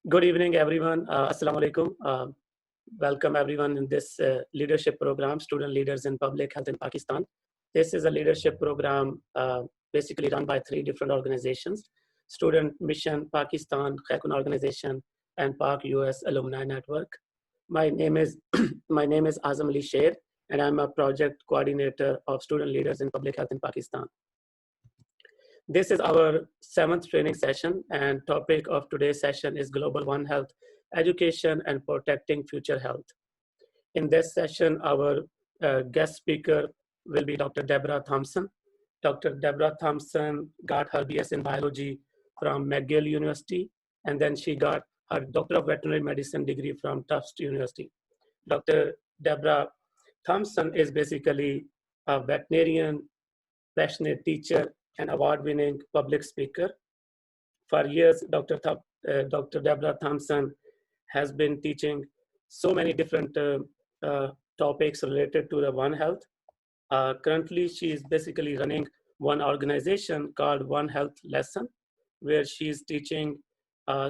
Good evening, everyone. Assalamu alaikum. Welcome, everyone, in this leadership program, Student Leaders in Public Health in Pakistan. This is a leadership program basically run by three different organizations: Student Mission Pakistan, Kher-Kun organization, and Pak US Alumni Network. My name is my name is Azam Ali Sher, and I'm a project coordinator of Student Leaders in Public Health in Pakistan. This is our 7th training session, and topic of today's session is Global One Health, Education and Protecting Future Health. In this session, our guest speaker will be Dr. Deborah Thomson. Dr. Deborah Thomson got her B.S. in biology from McGill University, and then she got her Doctor of Veterinary Medicine degree from Tufts University. Dr. Deborah Thomson is basically a veterinarian, passionate teacher, and award-winning public speaker. For years, Dr. Deborah Thomson has been teaching so many different topics related to the One Health. Currently, she is basically running one organization called One Health Lesson, where she is teaching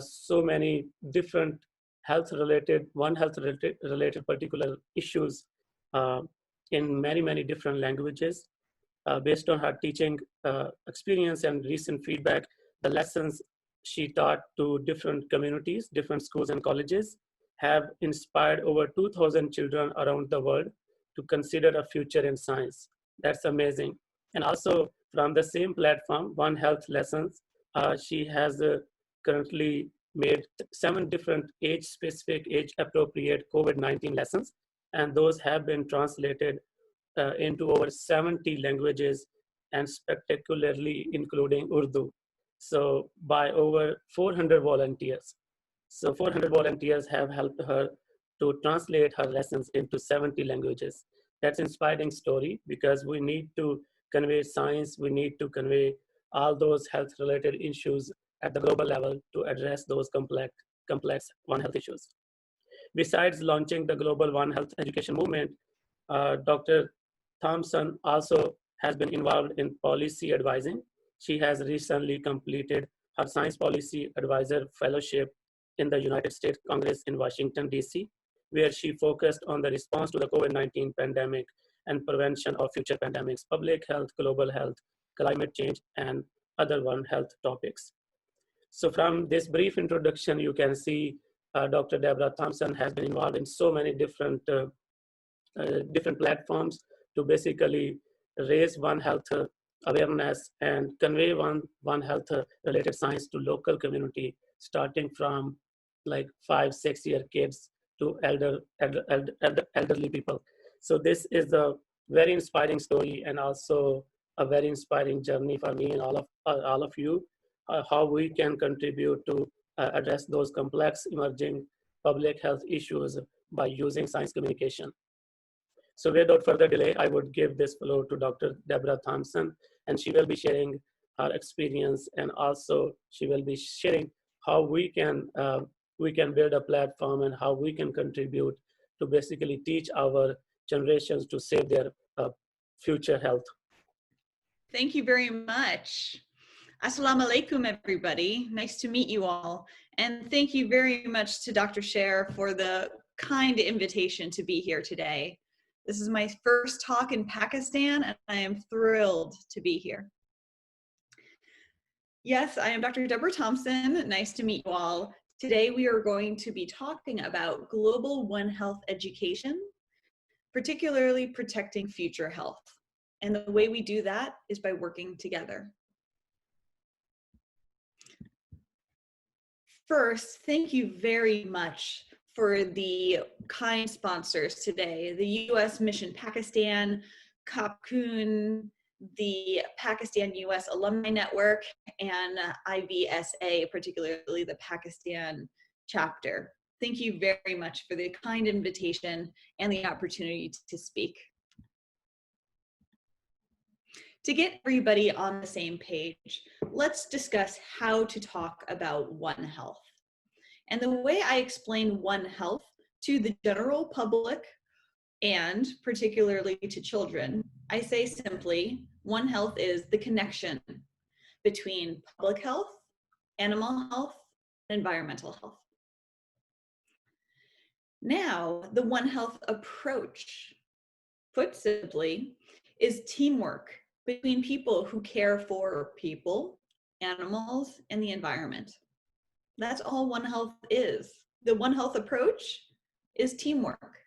so many different One Health related particular issues in many different languages. Based on her teaching experience and recent feedback, the lessons she taught to different communities, different schools and colleges have inspired over 2,000 children around the world to consider a future in science. That's amazing. And also from the same platform, One Health Lessons, she has currently made 7 different age-specific, age-appropriate COVID-19 lessons, and those have been translated into over 70 languages and spectacularly including Urdu. So by over 400 volunteers. So 400 volunteers have helped her to translate her lessons into 70 languages. That's an inspiring story because we need to convey science, we need to convey all those health related issues at the global level to address those complex One Health issues. Besides launching the global One Health education movement, Dr. Thomson also has been involved in policy advising. She has recently completed her Science Policy Advisor Fellowship in the United States Congress in Washington, D.C., where she focused on the response to the COVID-19 pandemic and prevention of future pandemics, public health, global health, climate change, and other One Health topics. So from this brief introduction, you can see Dr. Deborah Thomson has been involved in so many different platforms to basically raise One Health awareness and convey one health related science to local community, starting from like 5-6 year kids to elderly people. So this is a very inspiring story and also a very inspiring journey for me and all of you, how we can contribute to address those complex emerging public health issues by using science communication. So without further delay, I would give this floor to Dr. Deborah Thomson, and she will be sharing her experience, and also she will be sharing how we can build a platform and how we can contribute to basically teach our generations to save their future health. Thank you very much. Assalamu alaikum, everybody. Nice to meet you all. And thank you very much to Dr. Sher for the kind invitation to be here today. This is my first talk in Pakistan, and I am thrilled to be here. Yes, I am Dr. Deborah Thomson. Nice to meet you all. Today we are going to be talking about global One Health education, particularly protecting future health. And the way we do that is by working together. First, thank you very much for the kind sponsors today, the U.S. Mission Pakistan, Kher-Kun, the Pakistan U.S. Alumni Network, and I.V.S.A, particularly the Pakistan chapter. Thank you very much for the kind invitation and the opportunity to speak. To get everybody on the same page, let's discuss how to talk about One Health. And the way I explain One Health to the general public and particularly to children, I say simply, One Health is the connection between public health, animal health, and environmental health. Now, the One Health approach, put simply, is teamwork between people who care for people, animals, and the environment. That's all One Health is. The One Health approach is teamwork.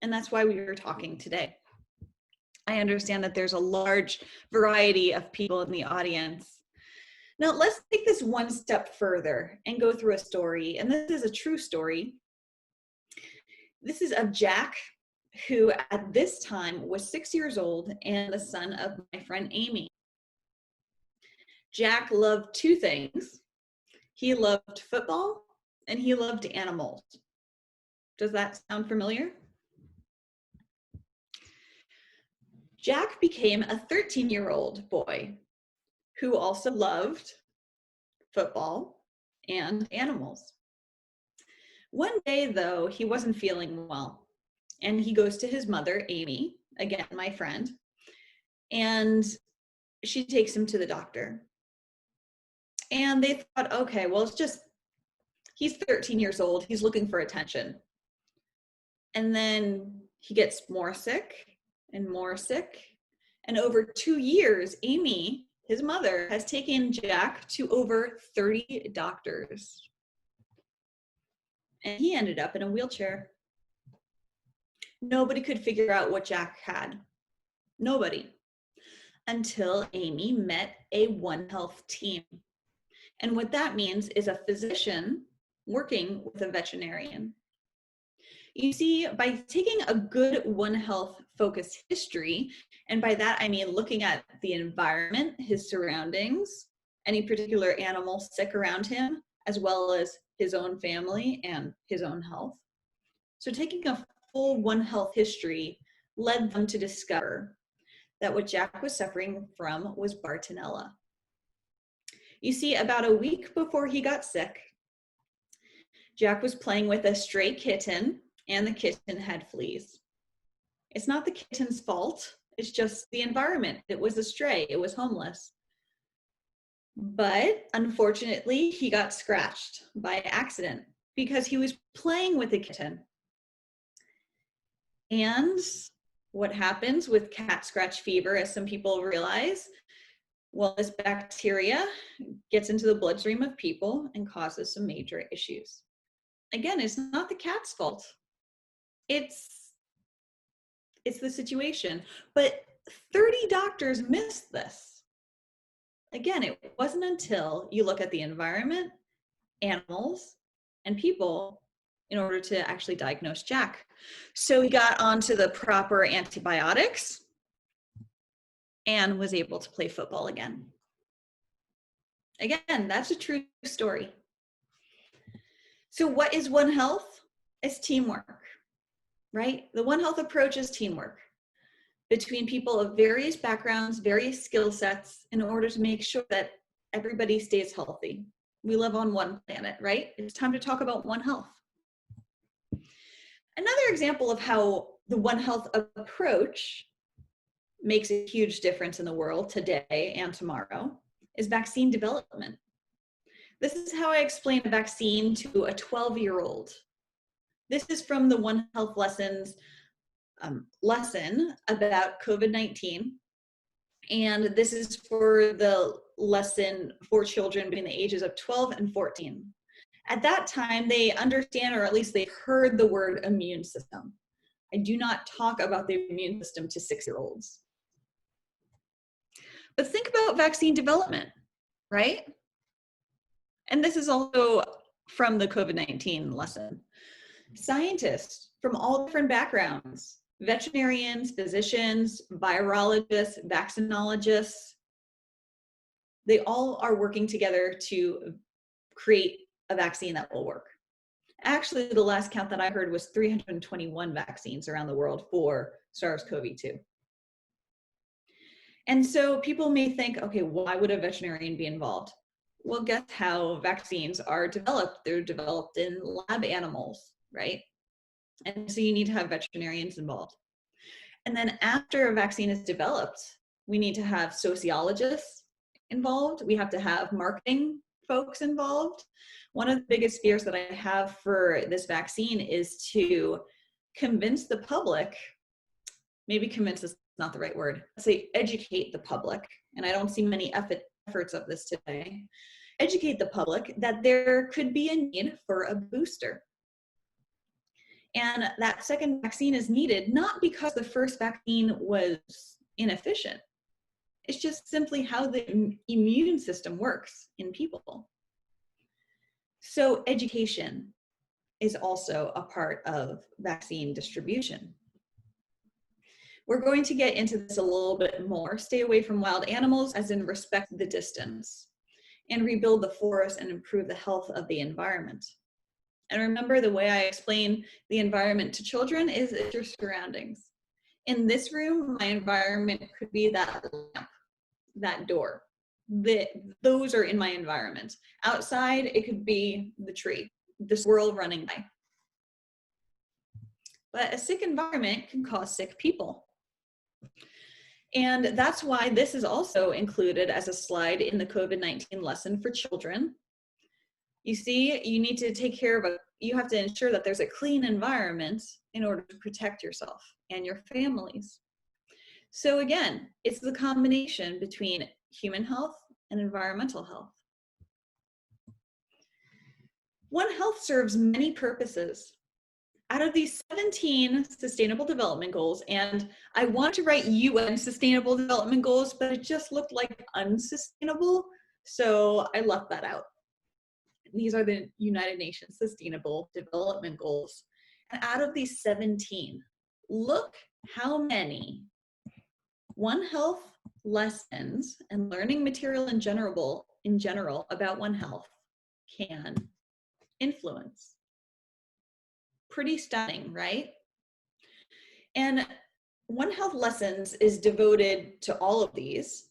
And that's why we are talking today. I understand that there's a large variety of people in the audience. Now, let's take this one step further and go through a story. And this is a true story. This is of Jack, who at this time was 6 years old and the son of my friend Amy. Jack loved two things. He loved football and he loved animals. Does that sound familiar? Jack became a 13-year-old boy who also loved football and animals. One day, though, he wasn't feeling well, and he goes to his mother, Amy, again, my friend, and she takes him to the doctor. And they thought, okay, well, he's 13 years old, he's looking for attention. And then he gets more sick and more sick. And over 2 years, Amy, his mother, has taken Jack to over 30 doctors. And he ended up in a wheelchair. Nobody could figure out what Jack had. Nobody. Until Amy met a One Health team. And what that means is a physician working with a veterinarian. You see, by taking a good One Health focused history, and by that I mean looking at the environment, his surroundings, any particular animal sick around him, as well as his own family and his own health. So taking a full One Health history led them to discover that what Jack was suffering from was Bartonella. You see, about a week before he got sick, Jack was playing with a stray kitten, and the kitten had fleas. It's not the kitten's fault, it's just the environment. It was a stray, it was homeless. But unfortunately, he got scratched by accident because he was playing with the kitten. And what happens with cat scratch fever, as some people realize, well, this bacteria gets into the bloodstream of people and causes some major issues. Again, it's not the cat's fault. It's the situation. But 30 doctors missed this. Again, it wasn't until you look at the environment, animals, and people in order to actually diagnose Jack. So he got onto the proper antibiotics and was able to play football again. Again, that's a true story. So what is One Health? It's teamwork, right? The One Health approach is teamwork between people of various backgrounds, various skill sets, in order to make sure that everybody stays healthy. We live on one planet, right? It's time to talk about One Health. Another example of how the One Health approach makes a huge difference in the world today and tomorrow is vaccine development. This is how I explain a vaccine to a 12-year-old. This is from the One Health Lessons lesson about COVID-19. And this is for the lesson for children between the ages of 12 and 14. At that time, they understand, or at least they heard the word immune system. I do not talk about the immune system to 6-year-olds. But think about vaccine development, right? And this is also from the COVID-19 lesson. Scientists from all different backgrounds, veterinarians, physicians, virologists, vaccinologists, they all are working together to create a vaccine that will work. Actually, the last count that I heard was 321 vaccines around the world for SARS-CoV-2. And so people may think, okay, why would a veterinarian be involved? Well, guess how vaccines are developed? They're developed in lab animals, right? And so you need to have veterinarians involved. And then after a vaccine is developed, we need to have sociologists involved. We have to have marketing folks involved. One of the biggest fears that I have for this vaccine is to convince the public, maybe convince is not the right word, let's say educate the public, and I don't see many efforts of this today, educate the public that there could be a need for a booster. And that second vaccine is needed, not because the first vaccine was inefficient. It's just simply how the immune system works in people. So education is also a part of vaccine distribution. We're going to get into this a little bit more. Stay away from wild animals, as in respect the distance, and rebuild the forest and improve the health of the environment. And remember, the way I explain the environment to children is your surroundings. In this room, my environment could be that lamp, that door. Those are in my environment. Outside, it could be the tree, the squirrel running by. But a sick environment can cause sick people. And that's why this is also included as a slide in the COVID-19 lesson for children. You see, you need to take care of you have to ensure that there's a clean environment in order to protect yourself and your families. So again, it's the combination between human health and environmental health. One Health serves many purposes. Out of these 17 Sustainable Development Goals, and I want to write UN Sustainable Development Goals, but it just looked like unsustainable, so I left that out. These are the United Nations Sustainable Development Goals. And out of these 17, look how many One Health lessons and learning material in general about One Health can influence. Pretty stunning, right? And One Health Lessons is devoted to all of these,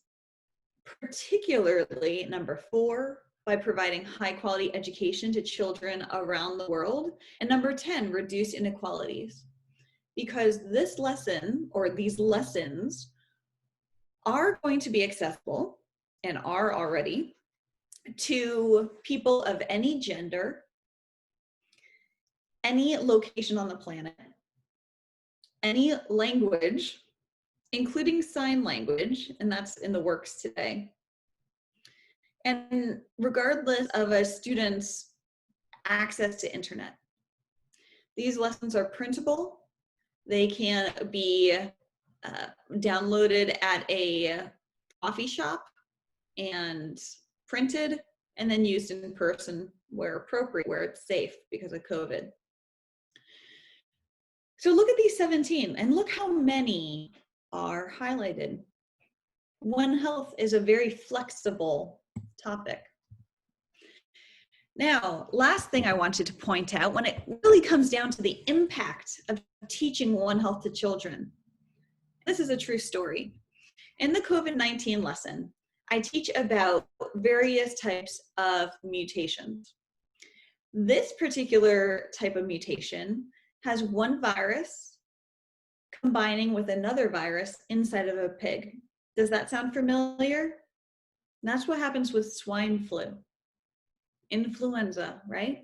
particularly number 4, by providing high quality education to children around the world, and number 10, reduce inequalities. Because this lesson, or these lessons, are going to be accessible, and are already, to people of any gender, any location on the planet, any language, including sign language, and that's in the works today. And regardless of a student's access to internet. These lessons are printable. They can be downloaded at a coffee shop and printed, and then used in person where appropriate, where it's safe because of COVID. So look at these 17 and look how many are highlighted. One Health is a very flexible topic. Now, last thing I wanted to point out, when it really comes down to the impact of teaching One Health to children, this is a true story. In the COVID-19 lesson, I teach about various types of mutations. This particular type of mutation has one virus combining with another virus inside of a pig. Does that sound familiar? And that's what happens with swine flu, influenza, right?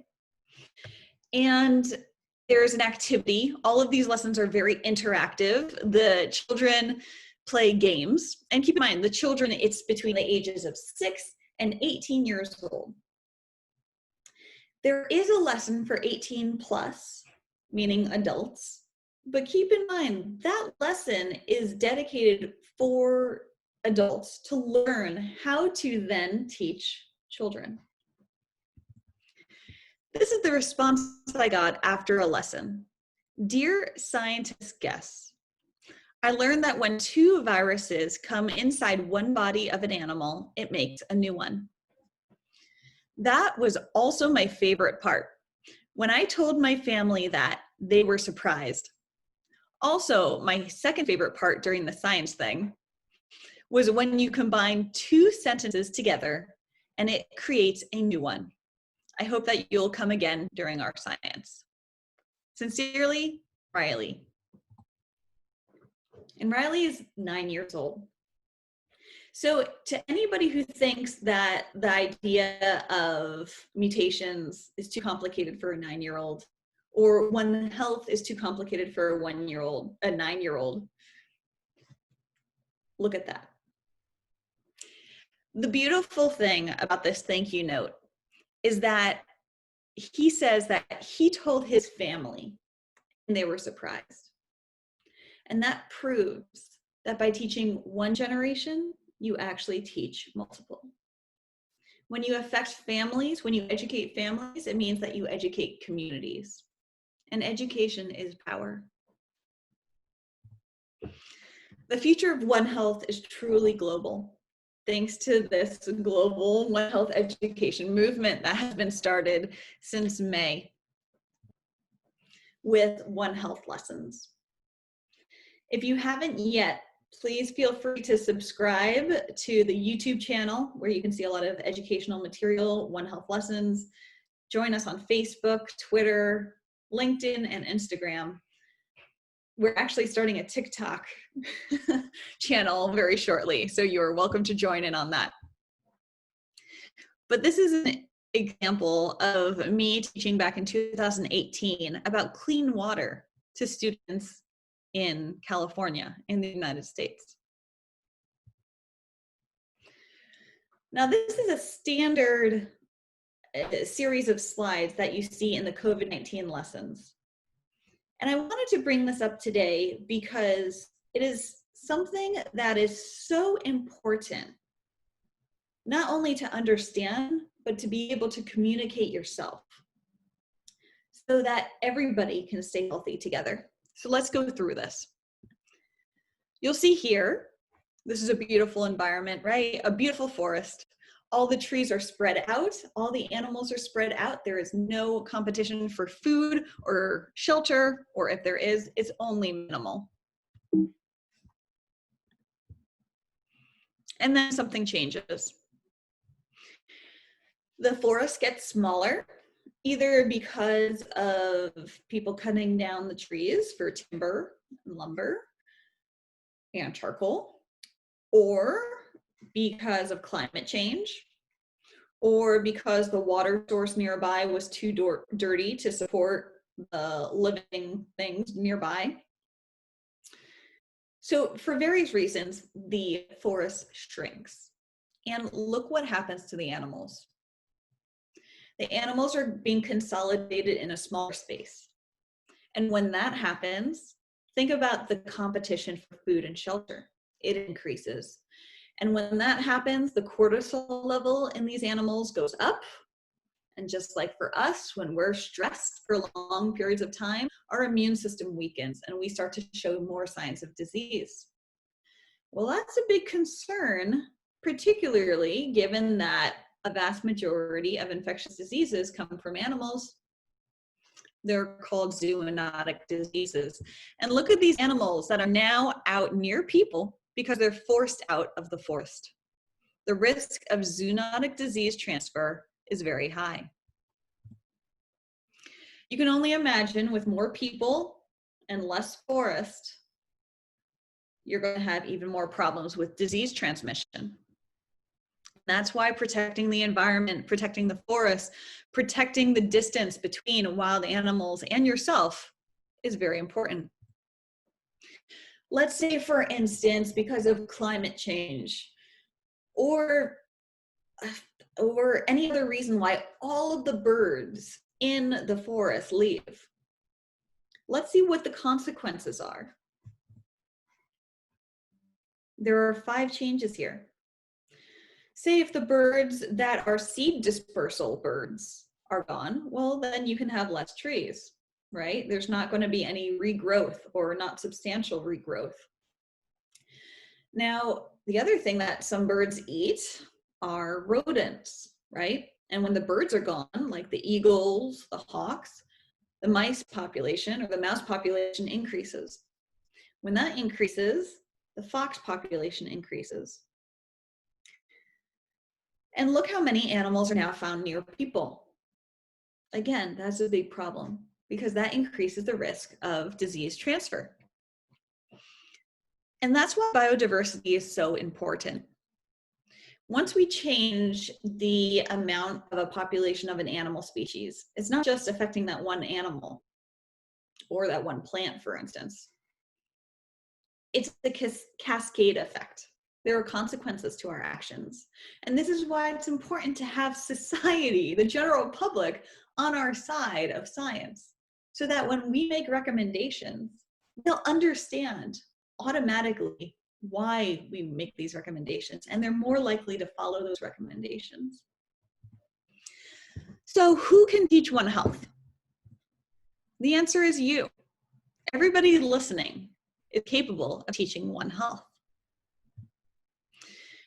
And there's an activity. All of these lessons are very interactive. The children play games. And keep in mind, the children, it's between the ages of 6 and 18 years old. There is a lesson for 18 plus, meaning adults. But keep in mind, that lesson is dedicated for adults to learn how to then teach children. This is the response that I got after a lesson. Dear scientists guests, I learned that when 2 viruses come inside one body of an animal, it makes a new one. That was also my favorite part. When I told my family that, they were surprised. Also, my second favorite part during the science thing was when you combine 2 sentences together and it creates a new one. I hope that you'll come again during our science. Sincerely, Riley. And Riley is 9 years old. So to anybody who thinks that the idea of mutations is too complicated for a 9-year-old, or One Health is too complicated for a 1-year-old, a 9-year-old, look at that. The beautiful thing about this thank you note is that he says that he told his family and they were surprised. And that proves that by teaching one generation, you actually teach multiple. When you affect families, when you educate families, it means that you educate communities. And education is power. The future of One Health is truly global, thanks to this global One Health education movement that has been started since May with One Health lessons. If you haven't yet, please feel free to subscribe to the YouTube channel where you can see a lot of educational material, One Health lessons. Join us on Facebook, Twitter, LinkedIn, and Instagram. We're actually starting a TikTok channel very shortly, so you're welcome to join in on that. But this is an example of me teaching back in 2018 about clean water to students in California, in the United States. Now, this is a standard series of slides that you see in the COVID-19 lessons. And I wanted to bring this up today because it is something that is so important, not only to understand, but to be able to communicate yourself so that everybody can stay healthy together. So let's go through this. You'll see here, this is a beautiful environment, right? A beautiful forest. All the trees are spread out. All the animals are spread out. There is no competition for food or shelter, or if there is, it's only minimal. And then something changes. The forest gets smaller, either because of people cutting down the trees for timber and lumber and charcoal, or because of climate change, or because the water source nearby was too dirty to support the living things nearby. So for various reasons, the forest shrinks. And look what happens to the animals. The animals are being consolidated in a smaller space. And when that happens, think about the competition for food and shelter. It increases. And when that happens, the cortisol level in these animals goes up. And just like for us, when we're stressed for long periods of time, our immune system weakens and we start to show more signs of disease. Well, that's a big concern, particularly given that a vast majority of infectious diseases come from animals. They're called zoonotic diseases. And look at these animals that are now out near people because they're forced out of the forest. The risk of zoonotic disease transfer is very high. You can only imagine with more people and less forest, you're going to have even more problems with disease transmission. That's why protecting the environment, protecting the forest, protecting the distance between wild animals and yourself is very important. Let's say, for instance, because of climate change or any other reason why all of the birds in the forest leave. Let's see what the consequences are. There are 5 changes here. Say if the birds that are seed dispersal birds are gone, well, then you can have less trees, right? There's not going to be any regrowth or not substantial regrowth. Now, the other thing that some birds eat are rodents, right? And when the birds are gone, like the eagles, the hawks, the mice population or the mouse population increases. When that increases, the fox population increases. And look how many animals are now found near people. Again, that's a big problem because that increases the risk of disease transfer. And that's why biodiversity is so important. once we change the amount of a population of an animal species, it's not just affecting that one animal or that one plant, for instance. It's the cascade effect. There are consequences to our actions. And this is why it's important to have society, the general public, on our side of science, so that when we make recommendations, they'll understand automatically why we make these recommendations, and they're more likely to follow those recommendations. So who can teach One Health? The answer is you. Everybody listening is capable of teaching One Health.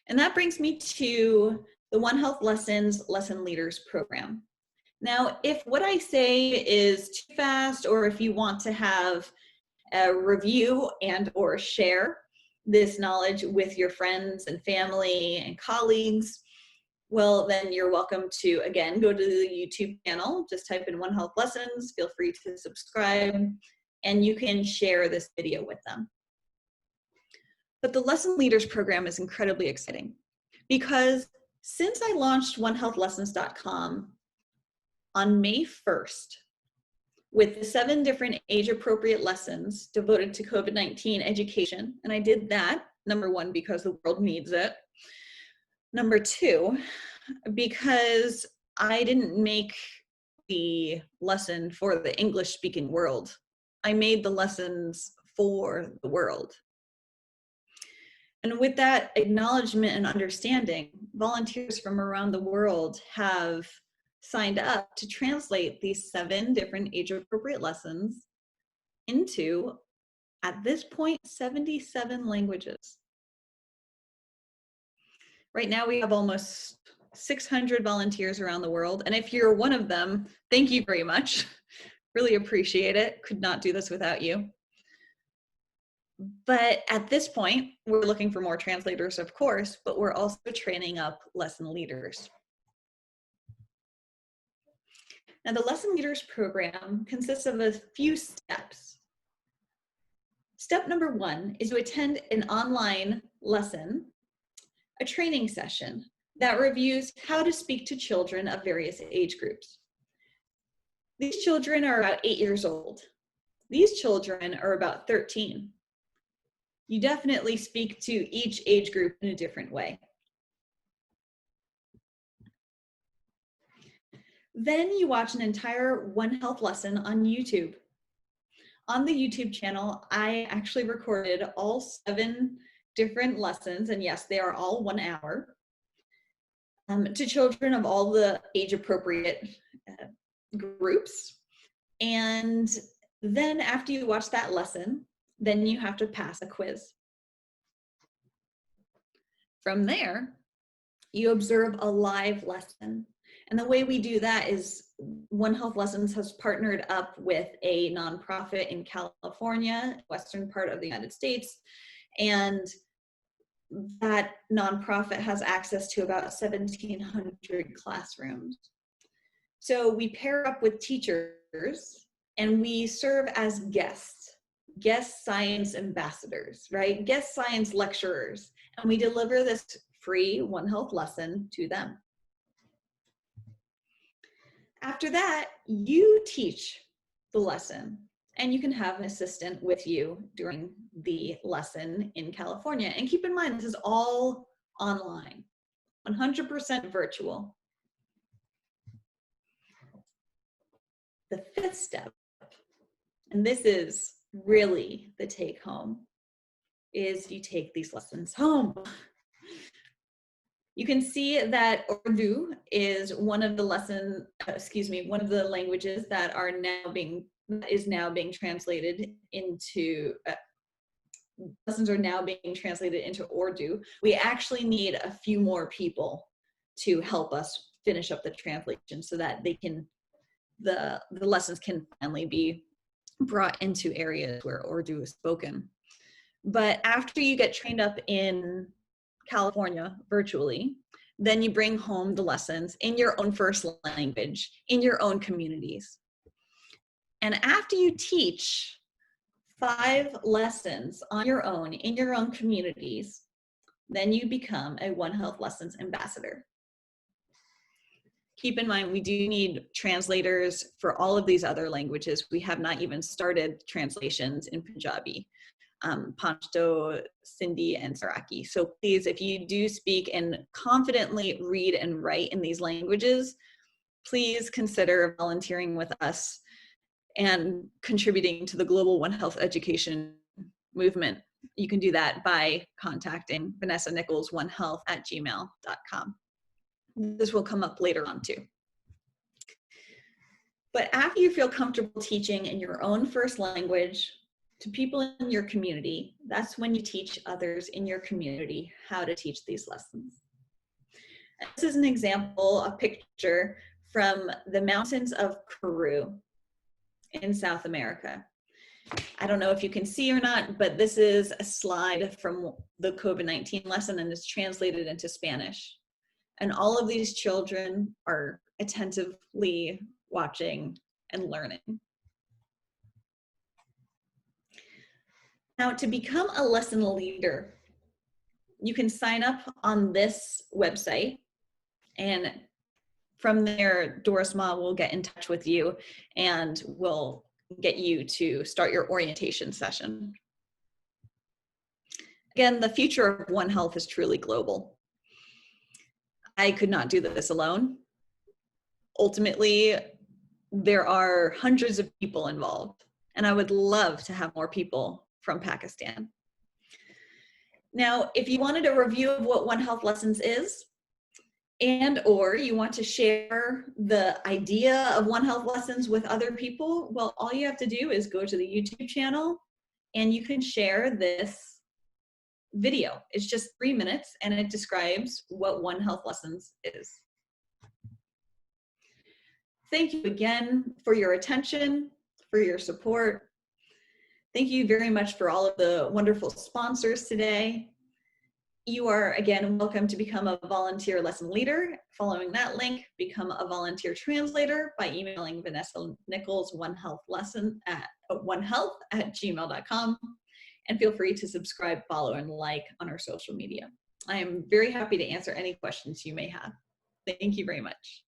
And that brings me to the One Health Lessons Lesson Leaders program. Now, if what I say is too fast, or if you want to have a review and or share this knowledge with your friends and family and colleagues, well, then you're welcome to, again, go to the YouTube channel, just type in One Health Lessons, feel free to subscribe, and you can share this video with them. But the Lesson Leaders program is incredibly exciting because since I launched onehealthlessons.com on May 1st, with the 7 different age-appropriate lessons devoted to COVID-19 education, and I did that, number 1, because the world needs it. Number 2, because I didn't make the lesson for the English-speaking world. I made the lessons for the world. And with that acknowledgement and understanding, volunteers from around the world have signed up to translate these 7 different age-appropriate lessons into, at this point, 77 languages. Right now we have almost 600 volunteers around the world, and if you're one of them, thank you very much. Really appreciate it. Could not do this without you. But at this point, we're looking for more translators, of course, but we're also training up lesson leaders. Now, the Lesson Leaders program consists of a few steps. Step number 1 is to attend an online lesson, a training session that reviews how to speak to children of various age groups. These children are about 8 years old. These children are about 13. You definitely speak to each age group in a different way. Then you watch an entire One Health lesson on YouTube. On the YouTube channel, I actually recorded all 7 different lessons, and yes, they are all 1 hour, to children of all the age-appropriate groups. And then after you watch that lesson, then you have to pass a quiz. From there, you observe a live lesson. And the way we do that is One Health Lessons has partnered up with a nonprofit in California, western part of the United States, and that nonprofit has access to about 1,700 classrooms. So we pair up with teachers and we serve as guest science ambassadors, right? Guest science lecturers, and we deliver this free One Health lesson to them. After that, you teach the lesson, and you can have an assistant with you during the lesson in California. And keep in mind, this is all online, 100% virtual. The 5th step, and this is really the take home, is you take these lessons home. You can see that Urdu is one of the one of the languages that is now being translated into, lessons are now being translated into Urdu. We actually need a few more people to help us finish up the translation so that they can, the lessons can finally be brought into areas where Urdu is spoken. But after you get trained up in California virtually, then you bring home the lessons in your own first language, in your own communities. And after you teach 5 lessons on your own, in your own communities, Then you become a One Health Lessons ambassador. Keep in mind, we do need translators for all of these other languages. We have not even started translations in Punjabi, Pashto, Sindhi, and Saraki. So please, if you do speak and confidently read and write in these languages, please consider volunteering with us and contributing to the global One Health education movement. You can do that by contacting Vanessa Nichols, onehealth@gmail.com. This will come up later on too. But after you feel comfortable teaching in your own first language to people in your community, that's when you teach others in your community how to teach these lessons. And this is an example, a picture from the mountains of Peru in South America. I don't know if you can see or not, but this is a slide from the COVID-19 lesson and it's translated into Spanish. And all of these children are attentively watching and learning. Now, to become a lesson leader, you can sign up on this website, and from there, Doris Ma will get in touch with you and will get you to start your orientation session. Again, the future of One Health is truly global. I could not do this alone. Ultimately, there are hundreds of people involved, and I would love to have more people from Pakistan. Now, if you wanted a review of what One Health Lessons is, and or you want to share the idea of One Health Lessons with other people, well, all you have to do is go to the YouTube channel and you can share this video. It's just 3 minutes and it describes what One Health Lessons is. Thank you again for your attention, for your support. Thank you very much for all of the wonderful sponsors today. You are, again, welcome to become a volunteer lesson leader. Following that link, become a volunteer translator by emailing Vanessa Nichols, onehealth@gmail.com. And feel free to subscribe, follow, and like on our social media. I am very happy to answer any questions you may have. Thank you very much.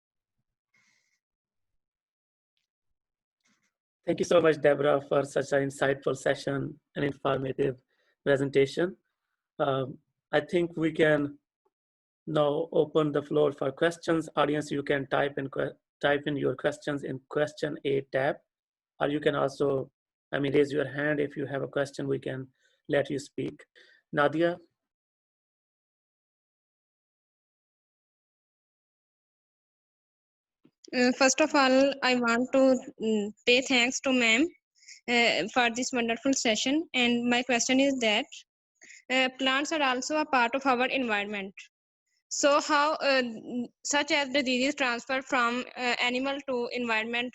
Thank you so much, Deborah, for such an insightful session and informative presentation. I think we can now open the floor for questions. Audience, you can type in your questions in question 8 tab, or you can also, raise your hand if you have a question. We can let you speak. Nadia. First of all, I want to pay thanks to ma'am for this wonderful session. And my question is that plants are also a part of our environment. So how, such as diseases transfer from animal to environment,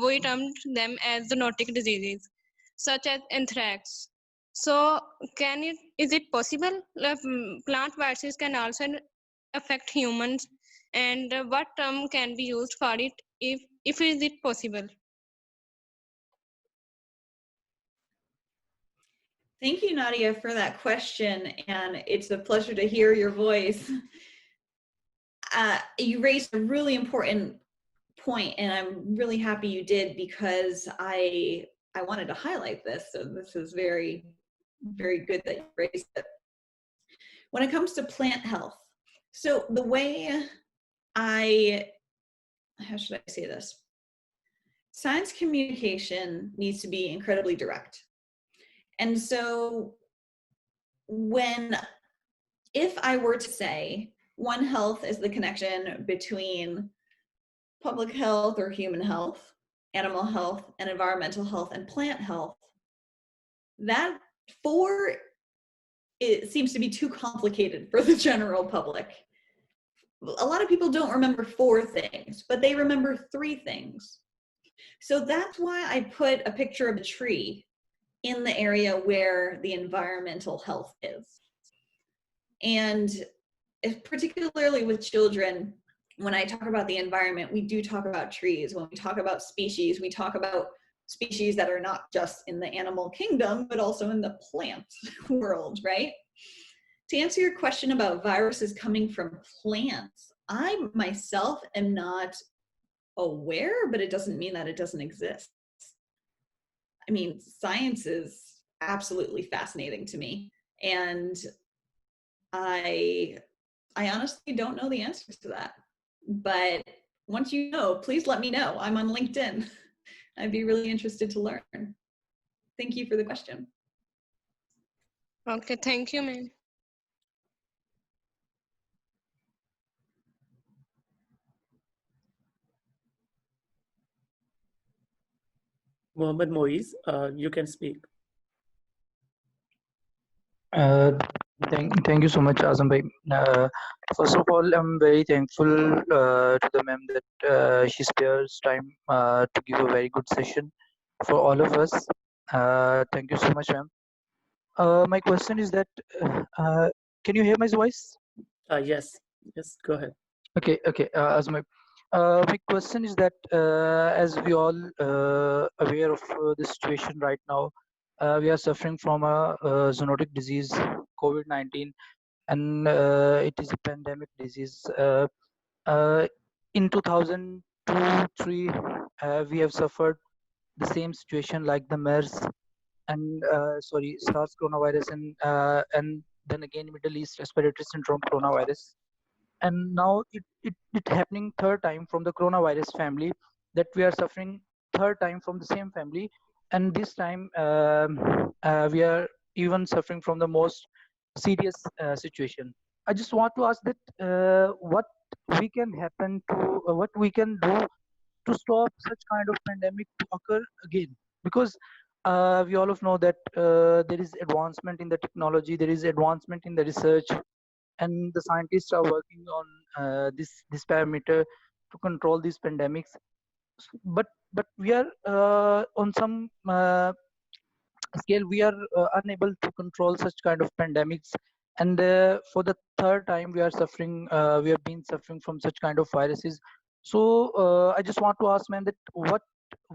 we termed them as zoonotic diseases, such as anthrax. So is it possible plant viruses can also affect humans? And what term can be used for it if is it possible? Thank you, Nadia, for that question, and it's a pleasure to hear your voice. You raised a really important point, and I'm really happy you did, because I wanted to highlight this, so this is very, very good that you raised it. When it comes to plant health, so the way how should I say this? Science communication needs to be incredibly direct. And so if I were to say One Health is the connection between public health or human health, animal health, and environmental health and plant health, that it seems to be too complicated for the general public. A lot of people don't remember 4 things, but they remember 3 things. So that's why I put a picture of a tree in the area where the environmental health is. And particularly with children, when I talk about the environment, we do talk about trees. When we talk about species, we talk about species that are not just in the animal kingdom, but also in the plant world, right? To answer your question about viruses coming from plants, I myself am not aware, but it doesn't mean that it doesn't exist. I mean, science is absolutely fascinating to me, and I honestly don't know the answers to that. But once you know, please let me know. I'm on LinkedIn. I'd be really interested to learn. Thank you for the question. Okay, thank you, ma'am. Mohammed Moiz, you can speak. Thank you so much, Azam bhai. First of all, I'm very thankful to the ma'am that she spares time to give a very good session for all of us. Thank you so much, ma'am. My question is that, can you hear my voice? Yes, go ahead. Okay, Azam bhai. My question is that, as we all aware of the situation right now, we are suffering from a zoonotic disease, COVID-19, and it is a pandemic disease. In 2002-3, we have suffered the same situation like the MERS and SARS coronavirus, and then again Middle East respiratory syndrome coronavirus, and now it happening third time from the coronavirus family, that we are suffering third time from the same family, and this time we are even suffering from the most serious situation. I just want to ask that what we can happen to what we can do to stop such kind of pandemic to occur again, because we all of know that there is advancement in the technology, there is advancement in the research, and the scientists are working on this parameter to control these pandemics. But we are on some scale, we are unable to control such kind of pandemics, and for the third time we are suffering, we have been suffering from such kind of viruses. So I just want to ask, man, that what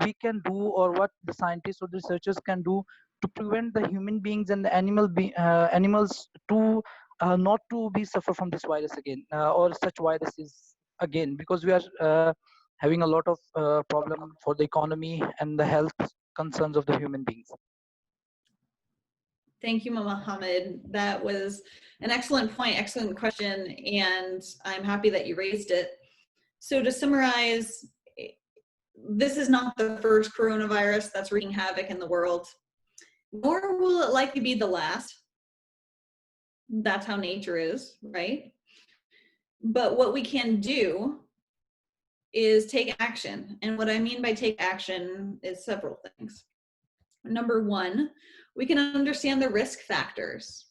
we can do, or what the scientists or the researchers can do to prevent the human beings and the animals to not to be suffer from this virus again, or such viruses again, because we are having a lot of problem for the economy and the health concerns of the human beings. Thank you, Mohammed. That was an excellent point, excellent question, and I'm happy that you raised it. So to summarize, this is not the first coronavirus that's wreaking havoc in the world, nor will it likely be the last. That's how nature is, right? But what we can do is take action. And what I mean by take action is several things. Number one, we can understand the risk factors.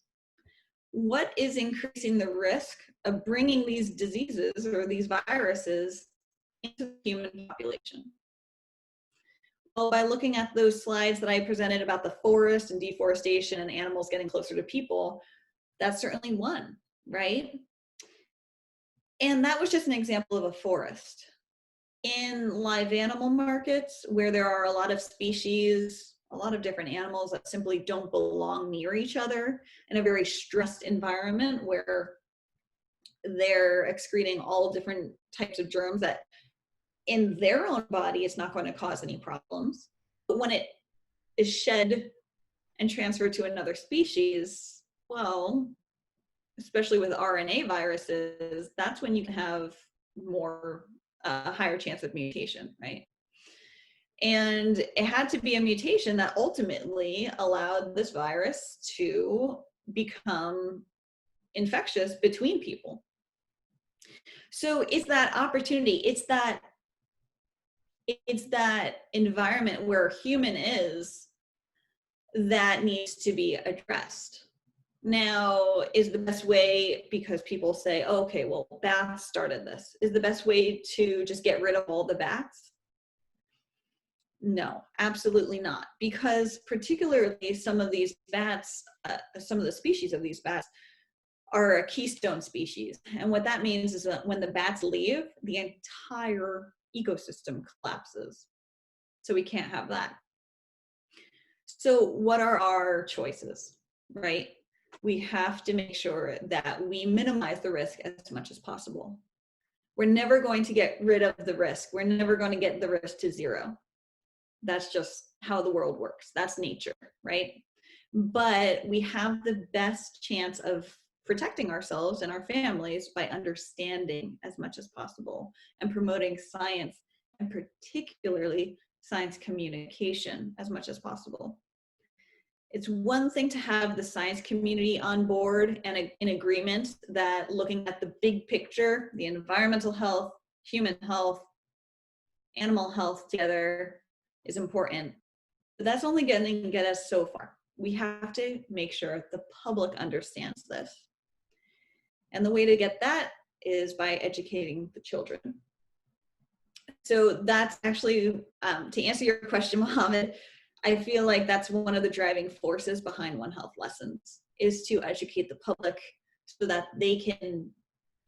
What is increasing the risk of bringing these diseases or these viruses into the human population? Well, by looking at those slides that I presented about the forest and deforestation and animals getting closer to people, that's certainly one, right? And that was just an example of a forest. In live animal markets, where there are a lot of species, a lot of different animals that simply don't belong near each other in a very stressed environment where they're excreting all different types of germs that in their own body it's not going to cause any problems. But when it is shed and transferred to another species, well, especially with RNA viruses, that's when you can have more higher chance of mutation, right? And it had to be a mutation that ultimately allowed this virus to become infectious between people. So it's that opportunity, it's that environment where human is that needs to be addressed. Now, is the best way, because people say, oh, okay, well, bats started this, is the best way to just get rid of all the bats? No, absolutely not. Because particularly some of these bats, some of the species of these bats are a keystone species. And what that means is that when the bats leave, the entire ecosystem collapses. So we can't have that. So what are our choices, right? We have to make sure that we minimize the risk as much as possible. We're never going to get rid of the risk. We're never going to get the risk to zero. That's just how the world works. That's nature, right? But we have the best chance of protecting ourselves and our families by understanding as much as possible and promoting science, and particularly science communication as much as possible. It's one thing to have the science community on board and in agreement that looking at the big picture, the environmental health, human health, animal health together is important. But that's only going to get us so far. We have to make sure the public understands this. And the way to get that is by educating the children. So that's actually, to answer your question, Mohammed, I feel like that's one of the driving forces behind One Health Lessons, is to educate the public so that they can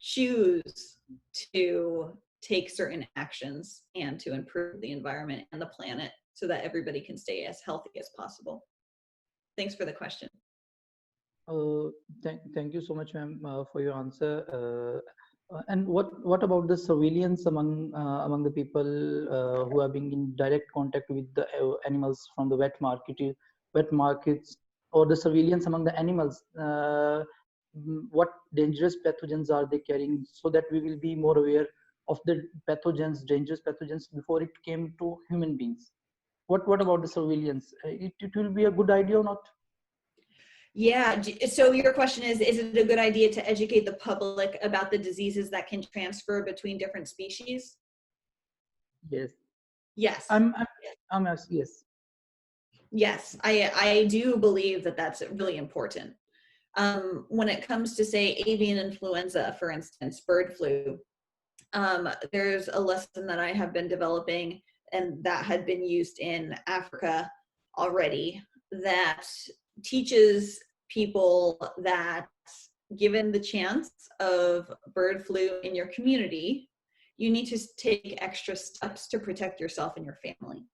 choose to take certain actions and to improve the environment and the planet so that everybody can stay as healthy as possible. Thanks for the question. Thank you so much, ma'am, for your answer. And what about the surveillance among the people who are being in direct contact with the animals from the wet markets, or the surveillance among the animals? What dangerous pathogens are they carrying, so that we will be more aware of the dangerous pathogens before it came to human beings? What about the surveillance? It will be a good idea or not? Yeah, so your question is it a good idea to educate the public about the diseases that can transfer between different species? Yes. Yes. I'm asking, yes. Yes, I do believe that that's really important. When it comes to, say, avian influenza, for instance, bird flu, there's a lesson that I have been developing and that had been used in Africa already that teaches people that given the chance of bird flu in your community, you need to take extra steps to protect yourself and your family.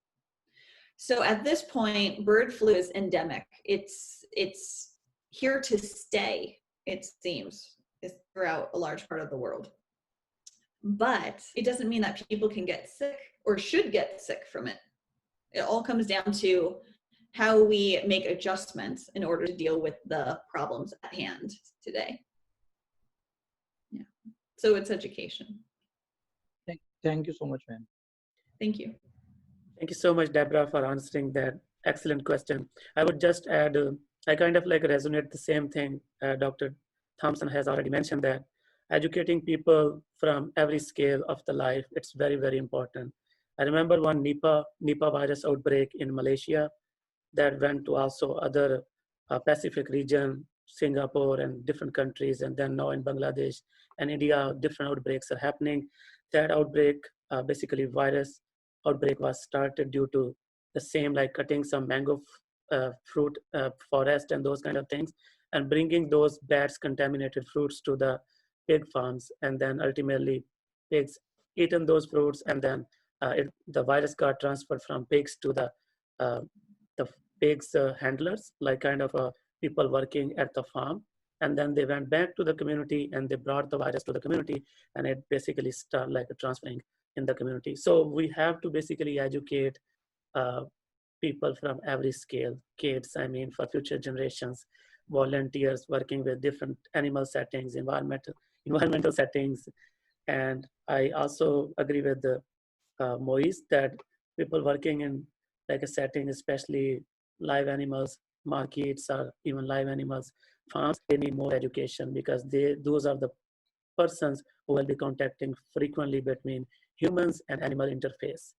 So at this point, bird flu is endemic. It's here to stay, it seems, throughout a large part of the world. But it doesn't mean that people can get sick or should get sick from it. It all comes down to how we make adjustments in order to deal with the problems at hand today. Yeah. So it's education. Thank you so much, ma'am. Thank you. Thank you so much, Deborah, for answering that excellent question. I would just add, I kind of like resonate the same thing Dr. Thomson has already mentioned, that educating people from every scale of the life, it's very, very important. I remember one Nipah virus outbreak in Malaysia that went to also other Pacific region, Singapore and different countries, and then now in Bangladesh and India, different outbreaks are happening. That outbreak, basically virus outbreak, was started due to the same, like cutting some mango fruit forest and those kind of things, and bringing those bad contaminated fruits to the pig farms, and then ultimately pigs eaten those fruits, and then the virus got transferred from pigs to the pigs handlers, like kind of people working at the farm, and then they went back to the community and they brought the virus to the community, and it basically started like transferring in the community. So we have to basically educate people from every scale, kids, I mean, for future generations, volunteers working with different animal settings, environmental settings. And I also agree with the Moise that people working in like a setting, especially live animals markets or even live animals farms, they need more education, because those are the persons who will be contacting frequently between humans and animal interface.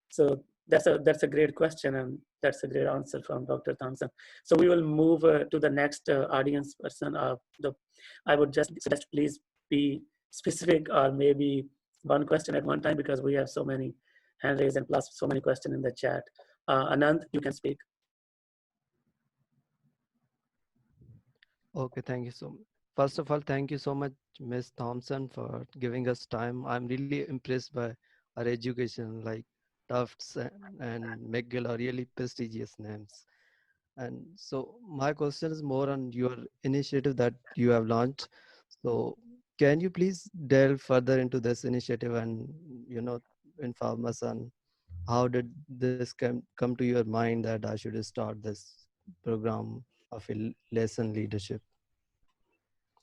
So that's a great question, and that's a great answer from Dr. Thomson. So we will move to the next audience person. I would just suggest please be specific, or maybe one question at one time, because we have so many hand raised and plus so many questions in the chat. Anand, you can speak. Okay, thank you so much. First of all, thank you so much, Ms. Thompson, for giving us time. I'm really impressed by our education, like Tufts and McGill are really prestigious names. And so my question is more on your initiative that you have launched. So can you please delve further into this initiative and, inform us on how did this come to your mind that I should start this program of a lesson leadership?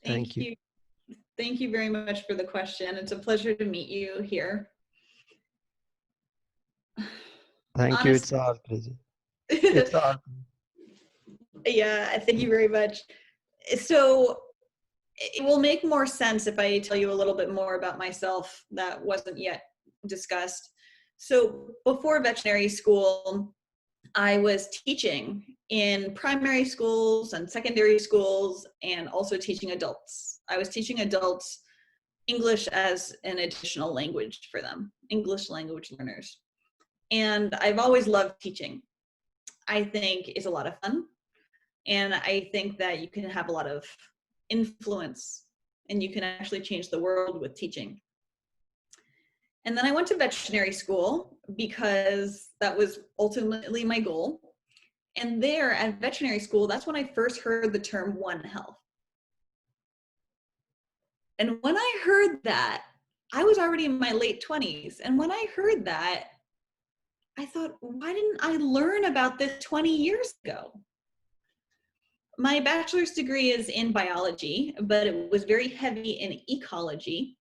Thank Thank you. you. Thank you very much for the question. It's a pleasure to meet you here. Thank you. Honestly, It's our pleasure. It's our yeah, thank you very much. So it will make more sense if I tell you a little bit more about myself that wasn't yet discussed. So before veterinary school, I was teaching in primary schools and secondary schools and also teaching adults. I was teaching adults English as an additional language for them, English language learners. And I've always loved teaching. I think it's a lot of fun. And I think that you can have a lot of influence and you can actually change the world with teaching. And then I went to veterinary school because that was ultimately my goal. And there at veterinary school, that's when I first heard the term One Health. And when I heard that, I was already in my late 20s. And when I heard that, I thought, why didn't I learn about this 20 years ago? My bachelor's degree is in biology, but it was very heavy in ecology.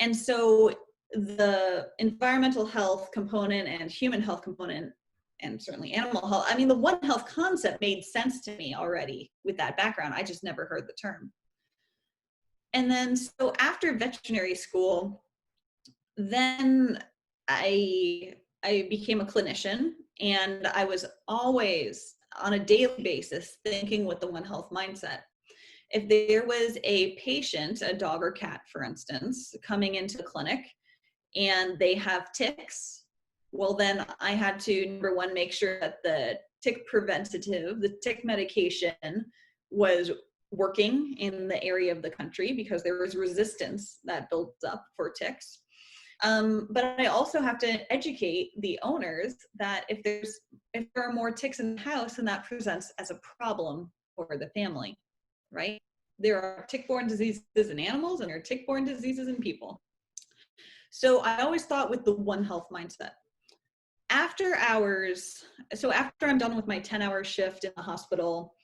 And so the environmental health component and human health component, and certainly animal health, I mean, the One Health concept made sense to me already with that background. I just never heard the term. And then, so after veterinary school, then I became a clinician, and I was always on a daily basis thinking with the One Health mindset. If there was a patient, a dog or cat, for instance, coming into the clinic and they have ticks, well, then I had to, number one, make sure that the tick preventative, the tick medication was working in the area of the country because there was resistance that builds up for ticks. But I also have to educate the owners that if there are more ticks in the house, then that presents as a problem for the family, right? There are tick-borne diseases in animals and there are tick-borne diseases in people. So I always thought with the One Health mindset. After hours, so after I'm done with my 10-hour shift in the hospital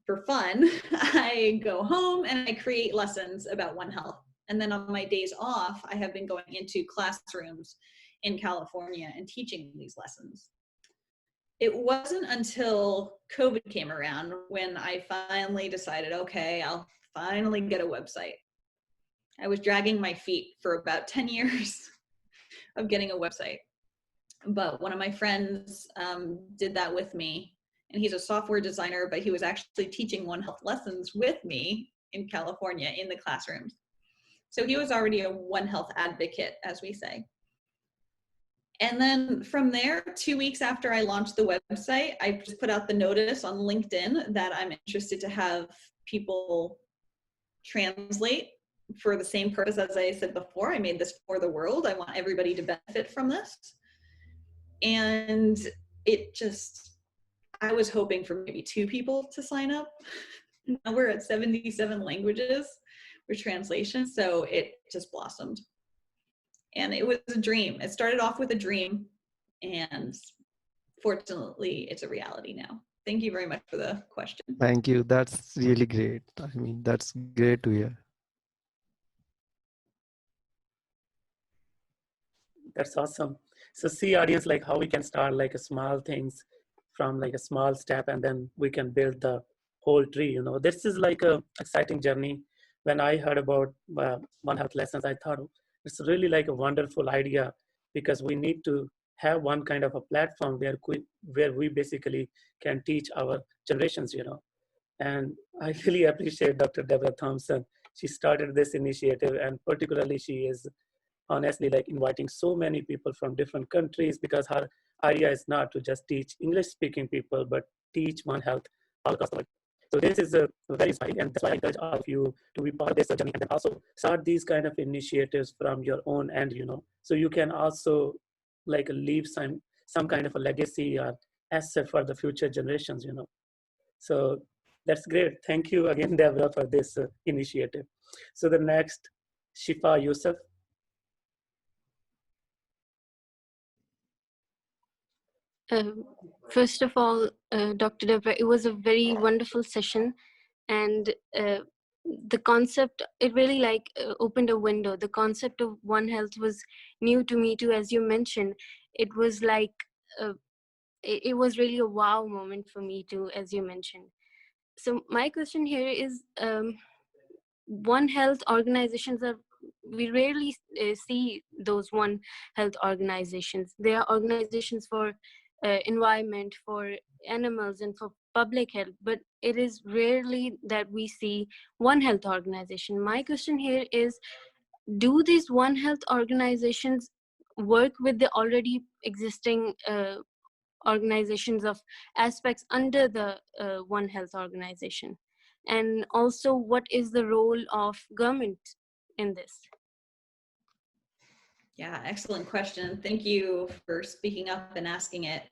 for fun, I go home and I create lessons about One Health. And then on my days off, I have been going into classrooms in California and teaching these lessons. It wasn't until COVID came around when I finally decided, okay, I'll finally get a website. I was dragging my feet for about 10 years of getting a website. But one of my friends did that with me. And he's a software designer, but he was actually teaching One Health lessons with me in California in the classrooms. So he was already a One Health advocate, as we say. And then from there, 2 weeks after I launched the website, I just put out the notice on LinkedIn that I'm interested to have people translate for the same purpose as I said before. I made this for the world. I want everybody to benefit from this. And it just, I was hoping for maybe 2 people to sign up. Now we're at 77 languages for translation. So it just blossomed. And it was a dream. It started off with a dream, and fortunately, it's a reality now. Thank you very much for the question. Thank you. That's really great. I mean, that's great to hear. That's awesome. So see, audience, like how we can start like a small things from like a small step, and then we can build the whole tree. You know, this is like a exciting journey. When I heard about One Health lessons, I thought it's really like a wonderful idea, because we need to have one kind of a platform where we basically can teach our generations. You know, and I really appreciate Dr. Deborah Thomson. She started this initiative, and particularly she is honestly like inviting so many people from different countries, because her idea is not to just teach English speaking people, but teach One Health all across the world. So this is a very inspiring, and that's why I encourage all of you to be part of this journey, and then also start these kind of initiatives from your own end, you know, so you can also like leave some kind of a legacy or asset for the future generations, So that's great. Thank you again, Deborah, for this initiative. So the next, Shifa Yusuf. First of all, Dr. Deborah, it was a very wonderful session, and the concept, it really opened a window. The concept of One Health was new to me too, as you mentioned. It was like, it was really a wow moment for me too, as you mentioned. So my question here is, One Health organizations are, we rarely see those One Health organizations. They are organizations for environment, for animals, and for public health, but it is rarely that we see One Health organization. My question here is, do these One Health organizations work with the already existing organizations of aspects under the One Health organization? And also, what is the role of government in this? Yeah, excellent question. Thank you for speaking up and asking it.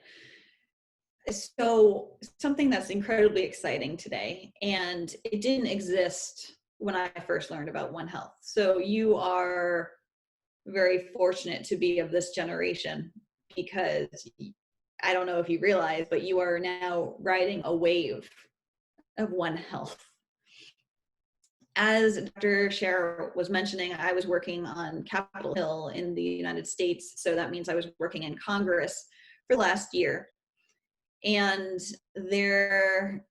So something that's incredibly exciting today, and it didn't exist when I first learned about One Health. So you are very fortunate to be of this generation, because I don't know if you realize, but you are now riding a wave of One Health. As Dr. Scher was mentioning, I was working on Capitol Hill in the United States. So that means I was working in Congress for last year. And there,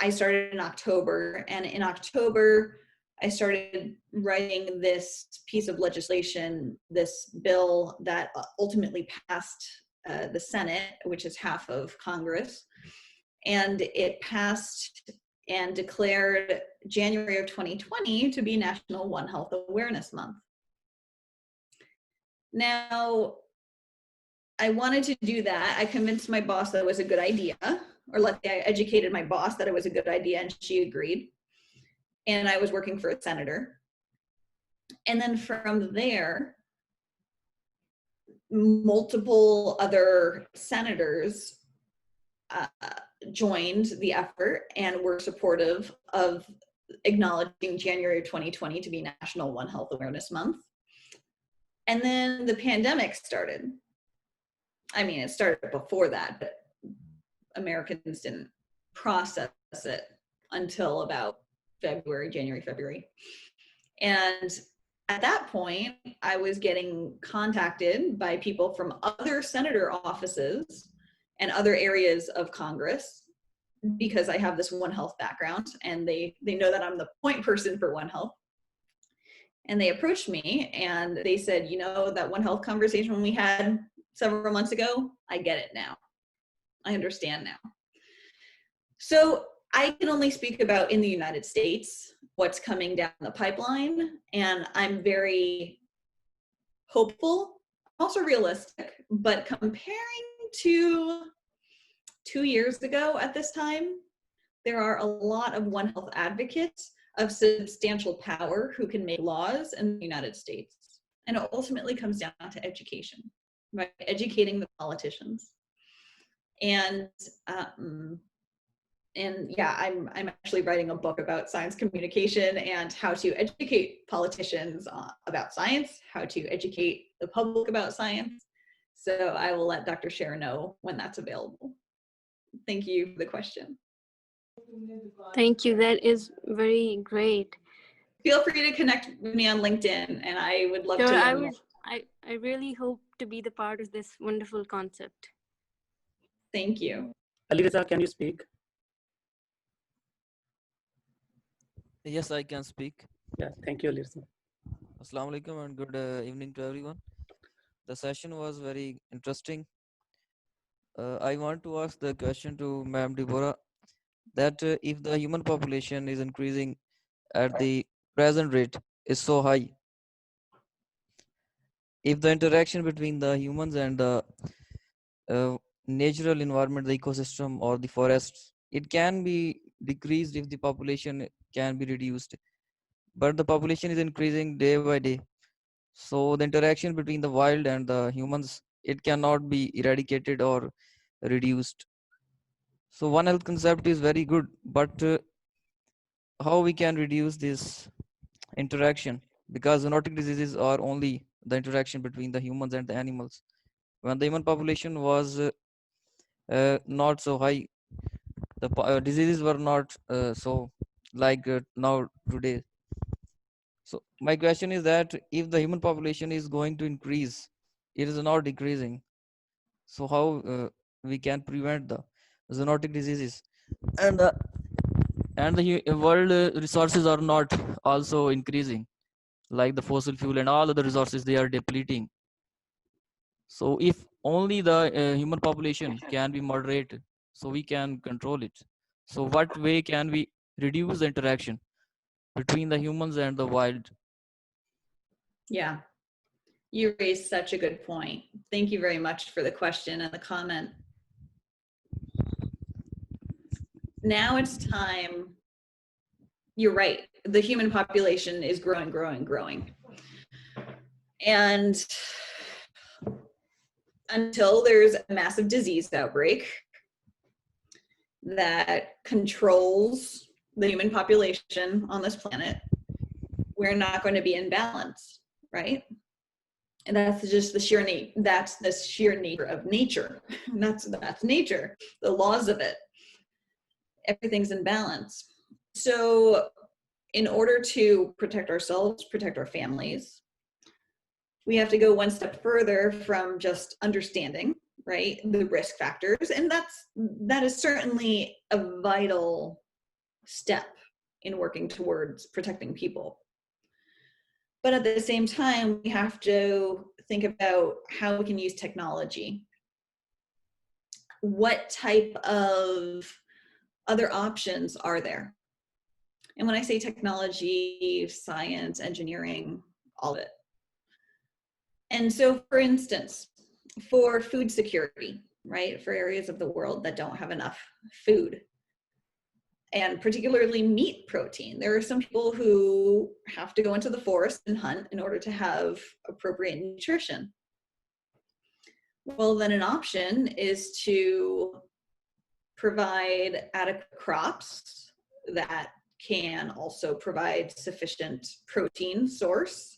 I started in October. And in October, I started writing this piece of legislation, this bill that ultimately passed the Senate, which is half of Congress. And it passed and declared January of 2020 to be National One Health Awareness Month. Now, I wanted to do that. I convinced my boss that it was a good idea, or let's say I educated my boss that it was a good idea, and she agreed. And I was working for a senator. And then from there, multiple other senators joined the effort and were supportive of acknowledging January of 2020 to be National One Health Awareness Month. And then the pandemic started. I mean, it started before that, but Americans didn't process it until about January, February. And at that point, I was getting contacted by people from other senator offices and other areas of Congress, because I have this One Health background, and they know that I'm the point person for One Health. And they approached me and they said, you know, that One Health conversation we had several months ago, I get it now. I understand now. So I can only speak about in the United States what's coming down the pipeline, and I'm very hopeful, also realistic, but comparing to 2 years ago at this time, there are a lot of One Health advocates of substantial power who can make laws in the United States. And it ultimately comes down to education, right? Educating the politicians. And yeah, I'm actually writing a book about science communication and how to educate politicians about science, how to educate the public about science. So I will let Dr. Scher know when that's available. Thank you for the question. Thank you. That is very great. Feel free to connect with me on LinkedIn, and I would love to learn more. I really hope to be the part of this wonderful concept. Thank you. I.V.S.A, can you speak? Yes, I can speak. Yeah, thank you, I.V.S.A. Assalamu alaikum and good evening to everyone. The session was very interesting. I want to ask the question to Ma'am Deborah that if the human population is increasing at the present rate is so high, if the interaction between the humans and the natural environment, the ecosystem or the forests, it can be decreased if the population can be reduced. But the population is increasing day by day. So the interaction between the wild and the humans, it cannot be eradicated or reduced. So One Health concept is very good, but how we can reduce this interaction? Because zoonotic diseases are only the interaction between the humans and the animals. When the human population was not so high, the diseases were not so like now today. So my question is that if the human population is going to increase, it is not decreasing. So how we can prevent the zoonotic diseases? And the world resources are not also increasing, like the fossil fuel and all other resources, they are depleting. So if only the human population can be moderated, so we can control it. So what way can we reduce the interaction between the humans and the wild? Yeah, you raised such a good point. Thank you very much for the question and the comment. Now it's time. You're right. The human population is growing. And until there's a massive disease outbreak that controls the human population on this planet, we're not going to be in balance, right? And that's just the sheer nature of nature. That's nature, the laws of it. Everything's in balance. So in order to protect ourselves, protect our families, we have to go one step further from just understanding, right, the risk factors. And that is certainly a vital step in working towards protecting people. But at the same time, we have to think about how we can use technology. What type of other options are there? And when I say technology, science, engineering, all of it. And so, for instance, for food security, right, for areas of the world that don't have enough food, and particularly meat protein, there are some people who have to go into the forest and hunt in order to have appropriate nutrition. Well, then an option is to provide adequate crops that can also provide sufficient protein source,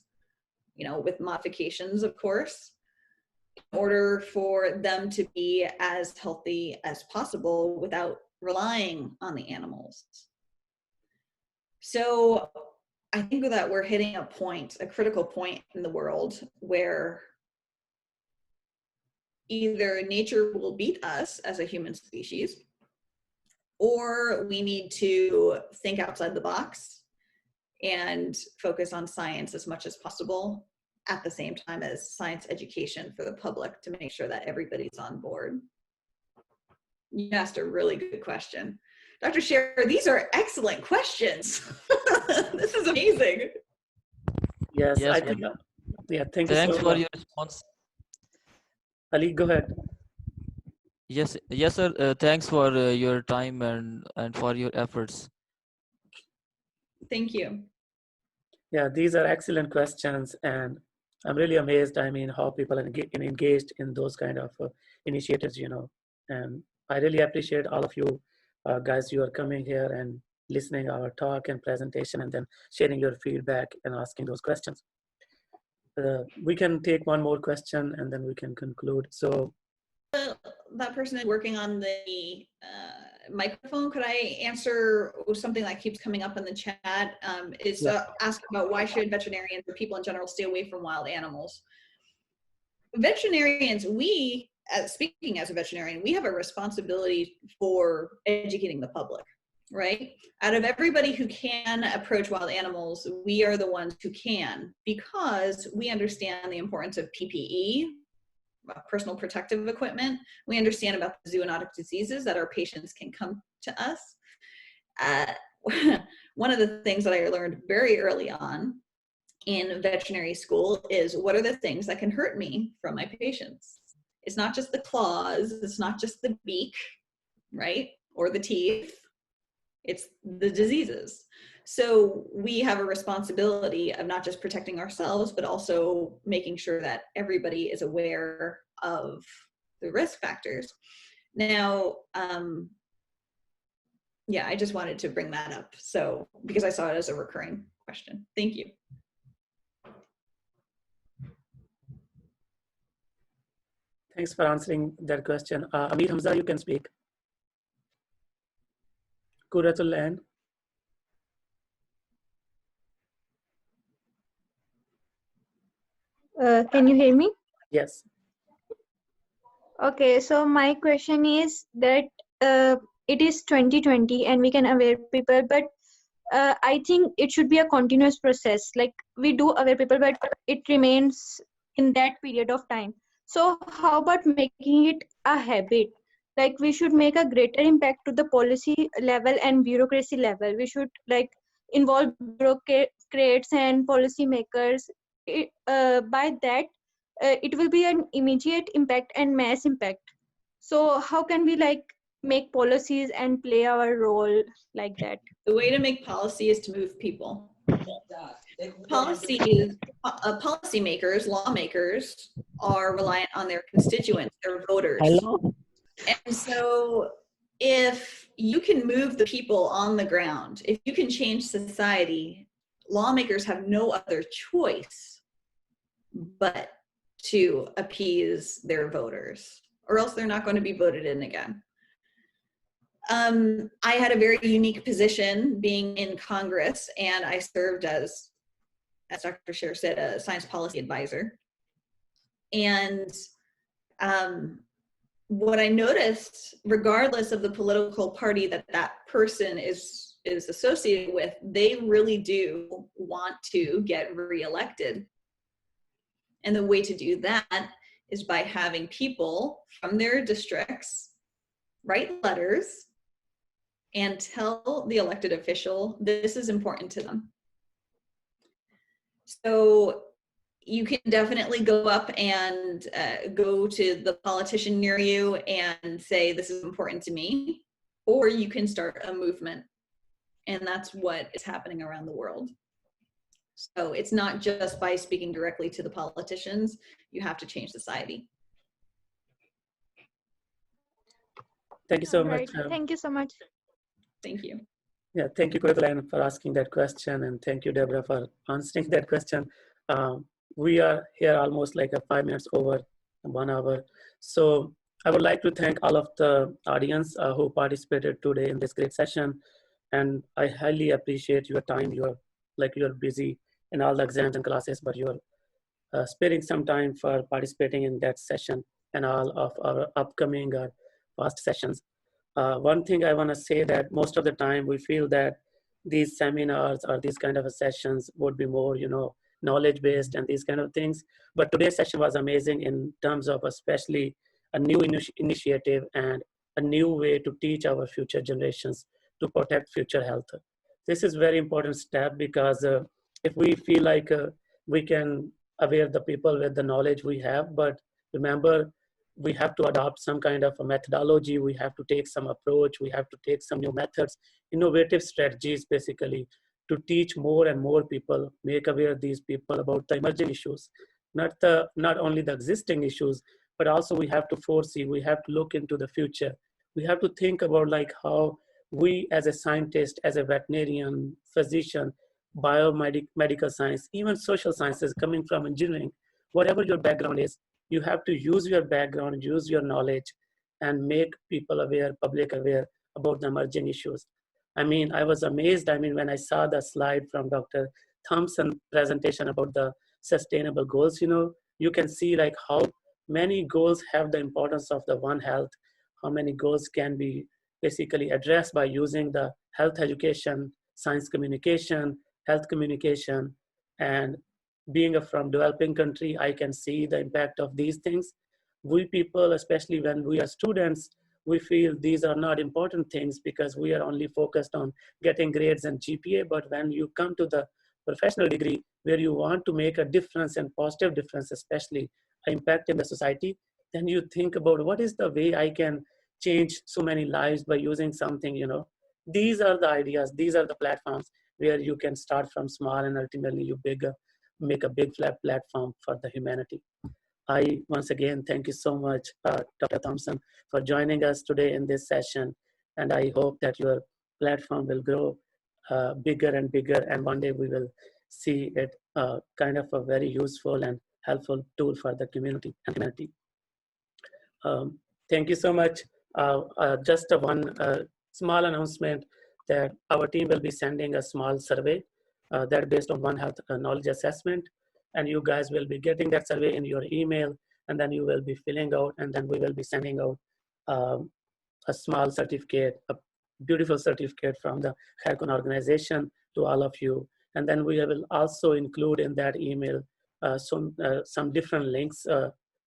with modifications, of course, in order for them to be as healthy as possible without relying on the animals. So I think that we're hitting a critical point in the world where either nature will beat us as a human species, or we need to think outside the box and focus on science as much as possible, at the same time as science education for the public to make sure that everybody's on board. You asked a really good question. Dr. Sher, these are excellent questions. This is amazing. Yes, Yes, I think, thank you thanks so for much. your response. Ali, go ahead. Yes, sir. Thanks for your time and for your efforts. Thank you. Yeah, these are excellent questions, and I'm really amazed, how people are engaged in those kind of initiatives, and I really appreciate all of you guys, you are coming here and listening our talk and presentation, and then sharing your feedback and asking those questions. We can take one more question and then we can conclude. So that person is working on the microphone. Could I answer something that keeps coming up in the chat? Ask about why should veterinarians or people in general stay away from wild animals? Veterinarians, speaking as a veterinarian, we have a responsibility for educating the public, right? Out of everybody who can approach wild animals, we are the ones who can, because we understand the importance of PPE, personal protective equipment. We understand about the zoonotic diseases that our patients can come to us. One of the things that I learned very early on in veterinary school is, what are the things that can hurt me from my patients? It's not just the claws, it's not just the beak, right? Or the teeth, it's the diseases. So we have a responsibility of not just protecting ourselves, but also making sure that everybody is aware of the risk factors. Now, yeah, I just wanted to bring that up. So, because I saw it as a recurring question. Thank you. Thanks for answering that question. Amir Hamza, you can speak. Kuratul Land. Can you hear me? Yes. Okay, so my question is that it is 2020 and we can aware people, but I think it should be a continuous process. Like we do aware people, but it remains in that period of time. So how about making it a habit? Like we should make a greater impact to the policy level and bureaucracy level. We should like involve bureaucrats and policymakers. By that, it will be an immediate impact and mass impact. So how can we like make policies and play our role like that? The way to make policy is to move people. Policymakers, lawmakers are reliant on their constituents, their voters. Hello. And so if you can move the people on the ground, if you can change society, lawmakers have no other choice but to appease their voters, or else they're not going to be voted in again. I had a very unique position being in Congress, and I served as Dr. Sher said, a science policy advisor. And what I noticed, regardless of the political party that that person is associated with, they really do want to get reelected. And the way to do that is by having people from their districts write letters and tell the elected official this is important to them. So you can definitely go up and go to the politician near you and say this is important to me, or you can start a movement. And that's what is happening around the world. So it's not just by speaking directly to the politicians, you have to change society. Thank you so Right. much. Thank you so much. Thank you. Yeah, thank you, Kuratul, for asking that question, and thank you, Deborah, for answering that question. We are here almost like 5 minutes over 1 hour. So I would like to thank all of the audience who participated today in this great session. And I highly appreciate your time. You're busy in all the exams and classes, but you're sparing some time for participating in that session and all of our upcoming past sessions. One thing I want to say that most of the time we feel that these seminars or these kind of sessions would be more, knowledge based and these kind of things. But today's session was amazing in terms of especially a new initiative and a new way to teach our future generations to protect future health. This is very important step because if we feel like we can aware the people with the knowledge we have, but remember, we have to adopt some kind of a methodology, we have to take some approach, we have to take some new methods, innovative strategies basically to teach more and more people, make aware these people about the emerging issues, not only the existing issues, but also we have to foresee, we have to look into the future. We have to think about like how we as a scientist, as a veterinarian, physician, biomedical science, even social sciences coming from engineering, whatever your background is, you have to use your background, use your knowledge, and make people aware, public aware about the emerging issues. I mean, I was amazed. I mean, when I saw the slide from Dr. Thomson presentation about the sustainable goals, you can see like how many goals have the importance of the One Health, how many goals can be basically addressed by using the health education, science communication, health communication, and being from developing country, I can see the impact of these things. We people, especially when we are students, we feel these are not important things because we are only focused on getting grades and GPA. But when you come to the professional degree where you want to make a difference and positive difference, especially impact in the society, then you think about what is the way I can change so many lives by using something, These are the ideas, these are the platforms where you can start from small and ultimately you make a big flat platform for the humanity. I once again thank you so much, Dr. Thompson, for joining us today in this session. And I hope that your platform will grow bigger and bigger, and one day we will see it kind of a very useful and helpful tool for the community and humanity. Thank you so much. Just one small announcement that our team will be sending a small survey that based on One Health knowledge assessment, and you guys will be getting that survey in your email, and then you will be filling out, and then we will be sending out a small certificate, a beautiful certificate from the Kher-Kun organization to all of you. And then we will also include in that email some different links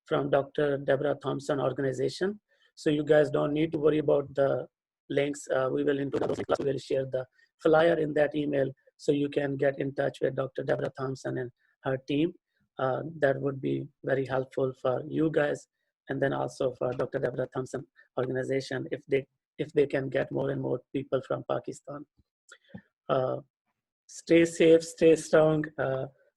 from Dr.Deborah Thomson organization. So you guys don't need to worry about the links. We will include those links. We will share the flyer in that email so you can get in touch with Dr. Deborah Thomson and her team. That would be very helpful for you guys, and then also for Dr. Deborah Thomson organization if they can get more and more people from Pakistan. Stay safe, stay strong,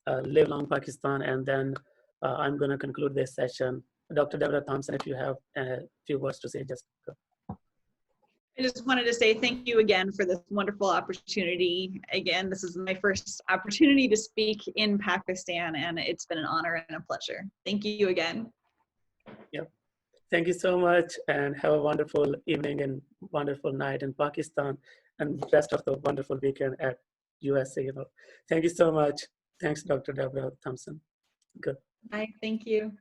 live long Pakistan, and then I'm going to conclude this session. Dr. Deborah Thomson, if you have a few words to say, just go. I just wanted to say thank you again for this wonderful opportunity. Again, this is my first opportunity to speak in Pakistan, and it's been an honor and a pleasure. Thank you again. Yep. Thank you so much, and have a wonderful evening and wonderful night in Pakistan, and rest of the wonderful weekend at USA. Thank you so much. Thanks, Dr. Deborah Thompson. Good. Bye. Thank you.